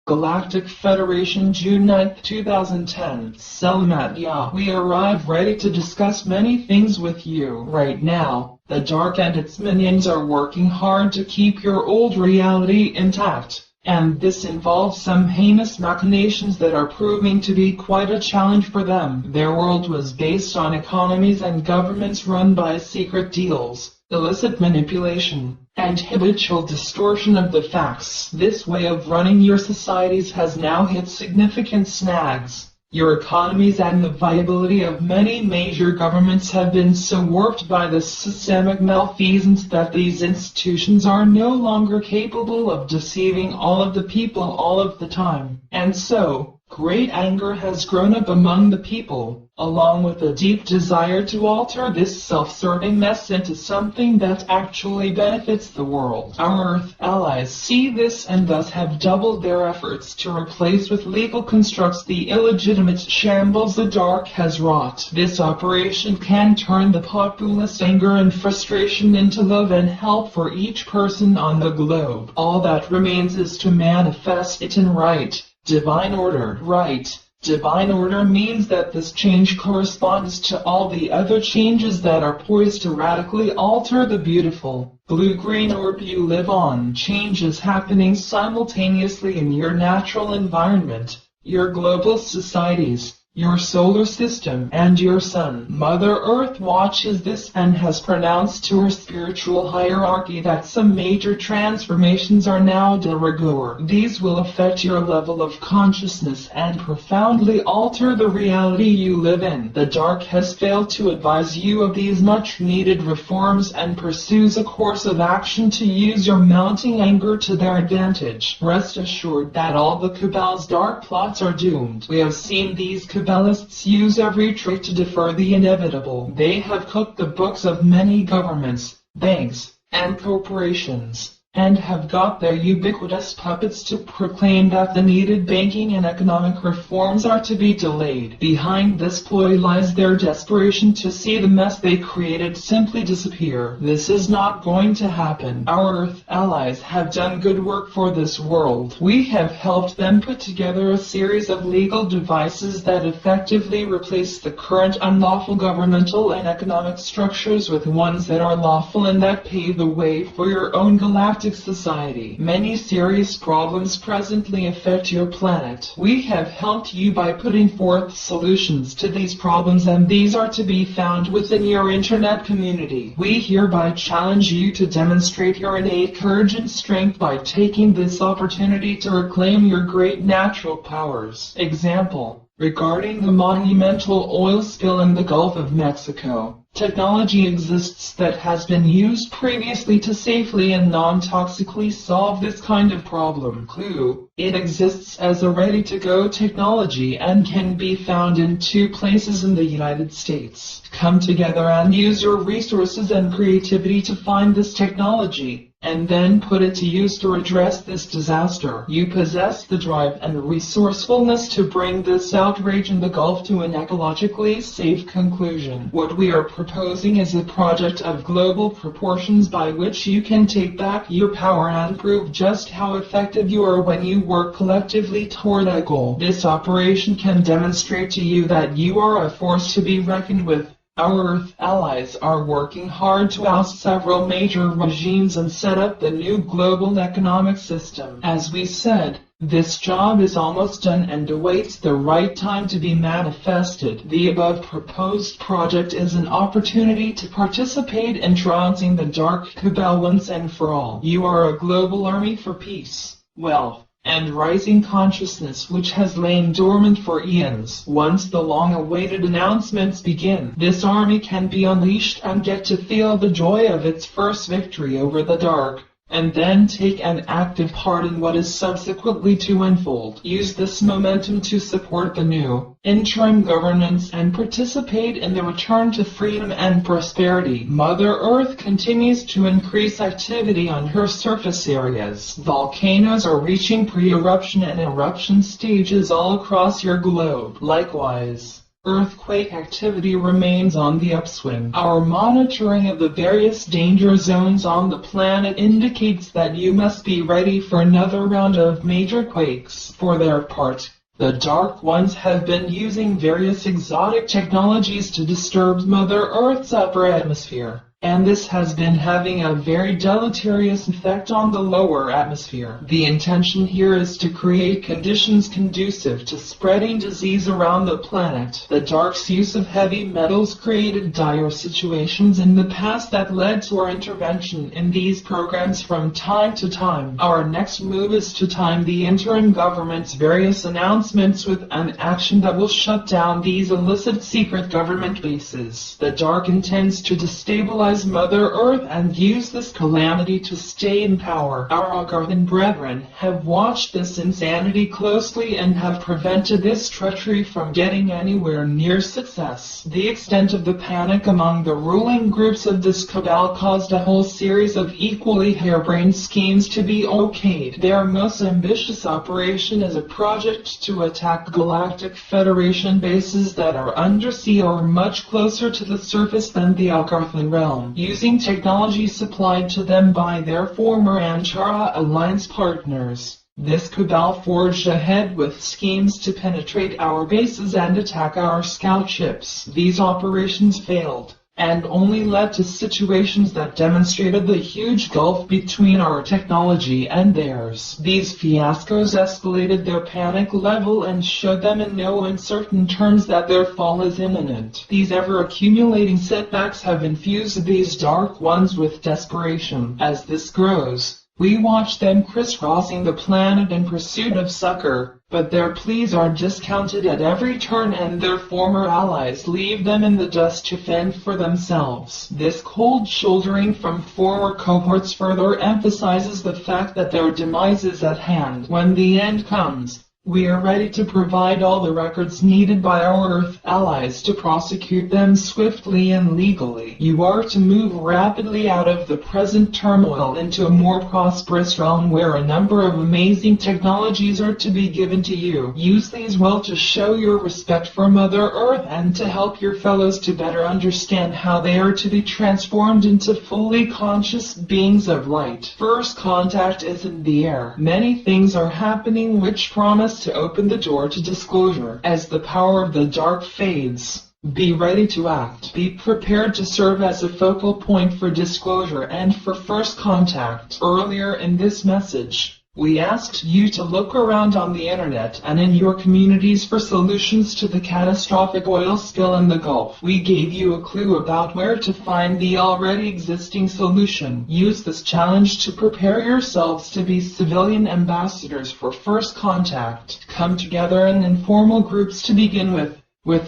Galactic Federation, June 9, 2010. PLEIADIan. We arrive ready to discuss many things with you. Right now, the Dark and its minions are working hard to keep your old reality intact. And this involves some heinous machinations that are proving to be quite a challenge for them. Their world was based on economies and governments run by secret deals, illicit manipulation, and habitual distortion of the facts. This way of running your societies has now hit significant snags. Your economies and the viability of many major governments have been so warped by this systemic malfeasance that these institutions are no longer capable of deceiving all of the people all of the time. And so, great anger has grown up among the people, along with a deep desire to alter this self-serving mess into something that actually benefits the world. Our Earth allies see this and thus have doubled their efforts to replace with legal constructs the illegitimate shambles the Dark has wrought. This operation can turn the populace anger and frustration into love and help for each person on the globe. All that remains is to manifest it in right, divine order. Right. Divine order means that this change corresponds to all the other changes that are poised to radically alter the beautiful, blue-green orb you live on. Change is happening simultaneously in your natural environment, your global societies, your solar system, and your sun. Mother Earth watches this and has pronounced to her spiritual hierarchy that some major transformations are now de rigueur. These will affect your level of consciousness and profoundly alter the reality you live in. The Dark has failed to advise you of these much-needed reforms and pursues a course of action to use your mounting anger to their advantage. Rest assured that all the Cabal's dark plots are doomed. We have seen these Cabalists use every trick to defer the inevitable. They have cooked the books of many governments, banks, and corporations, and have got their ubiquitous puppets to proclaim that the needed banking and economic reforms are to be delayed. Behind this ploy lies their desperation to see the mess they created simply disappear. This is not going to happen. Our Earth allies have done good work for this world. We have helped them put together a series of legal devices that effectively replace the current unlawful governmental and economic structures with ones that are lawful and that pave the way for your own galactic society. Many serious problems presently affect your planet. We have helped you by putting forth solutions to these problems, and these are to be found within your internet community. We hereby challenge you to demonstrate your innate courage and strength by taking this opportunity to reclaim your great natural powers. Example: regarding the monumental oil spill in the Gulf of Mexico, technology exists that has been used previously to safely and non-toxically solve this kind of problem. Clue: it exists as a ready-to-go technology and can be found in 2 places in the United States. Come together and use your resources and creativity to find this technology, and then put it to use to address this disaster. You possess the drive and resourcefulness to bring this outrage in the Gulf to an ecologically safe conclusion. What we are proposing is a project of global proportions by which you can take back your power and prove just how effective you are when you work collectively toward a goal. This operation can demonstrate to you that you are a force to be reckoned with. Our Earth allies are working hard to oust several major regimes and set up the new global economic system. As we said, this job is almost done and awaits the right time to be manifested. The above proposed project is an opportunity to participate in trouncing the Dark Cabal once and for all. You are a global army for peace, wealth, and rising consciousness which has lain dormant for eons. Once the long-awaited announcements begin, this army can be unleashed and get to feel the joy of its first victory over the Dark, and then take an active part in what is subsequently to unfold. Use this momentum to support the new, interim governance and participate in the return to freedom and prosperity. Mother Earth continues to increase activity on her surface areas. Volcanoes are reaching pre-eruption and eruption stages all across your globe. Likewise, Earthquake activity remains on the upswing. Our monitoring of the various danger zones on the planet indicates that you must be ready for another round of major quakes. For their part, the Dark Ones have been using various exotic technologies to disturb Mother Earth's upper atmosphere, and this has been having a very deleterious effect on the lower atmosphere. The intention here is to create conditions conducive to spreading disease around the planet. The Dark's use of heavy metals created dire situations in the past that led to our intervention in these programs from time to time. Our next move is to time the interim government's various announcements with an action that will shut down these illicit secret government bases. The Dark intends to destabilize Mother Earth and use this calamity to stay in power. Our Algarthan brethren have watched this insanity closely and have prevented this treachery from getting anywhere near success. The extent of the panic among the ruling groups of this cabal caused a whole series of equally harebrained schemes to be okayed. Their most ambitious operation is a project to attack Galactic Federation bases that are undersea or much closer to the surface than the Algarthan realm, using technology supplied to them by their former Anchara Alliance partners. This cabal forged ahead with schemes to penetrate our bases and attack our scout ships. These operations failed, and only led to situations that demonstrated the huge gulf between our technology and theirs. These fiascos escalated their panic level and showed them in no uncertain terms that their fall is imminent. These ever-accumulating setbacks have infused these Dark Ones with desperation. As this grows, we watch them crisscrossing the planet in pursuit of succor, but their pleas are discounted at every turn and their former allies leave them in the dust to fend for themselves. This cold shouldering from former cohorts further emphasizes the fact that their demise is at hand. When the end comes, we are ready to provide all the records needed by our Earth allies to prosecute them swiftly and legally. You are to move rapidly out of the present turmoil into a more prosperous realm where a number of amazing technologies are to be given to you. Use these well to show your respect for Mother Earth and to help your fellows to better understand how they are to be transformed into fully conscious beings of light. First contact is in the air. Many things are happening which promise to open the door to disclosure. As the power of the Dark fades, be ready to act. Be prepared to serve as a focal point for disclosure and for first contact. Earlier in this message, we asked you to look around on the internet and in your communities for solutions to the catastrophic oil spill in the Gulf. We gave you a clue about where to find the already existing solution. Use this challenge to prepare yourselves to be civilian ambassadors for first contact. Come together in informal groups to begin with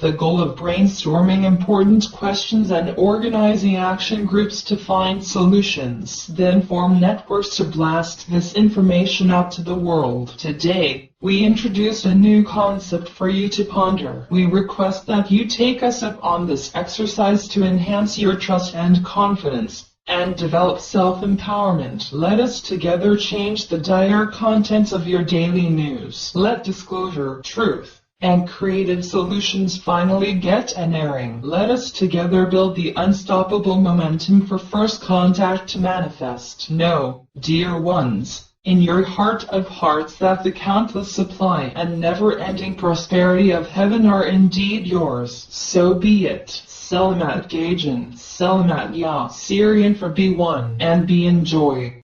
the goal of brainstorming important questions and organizing action groups to find solutions. Then form networks to blast this information out to the world. Today, we introduce a new concept for you to ponder. We request that you take us up on this exercise to enhance your trust and confidence and develop self-empowerment. Let us together change the dire contents of your daily news. Let disclosure, truth, and creative solutions finally get an airing. Let us together build the unstoppable momentum for first contact to manifest. Know, dear ones, in your heart of hearts that the countless supply and never-ending prosperity of heaven are indeed yours. So be it. Selamat Gajan, Selamat Ya, Syrian for B1, and be enjoy.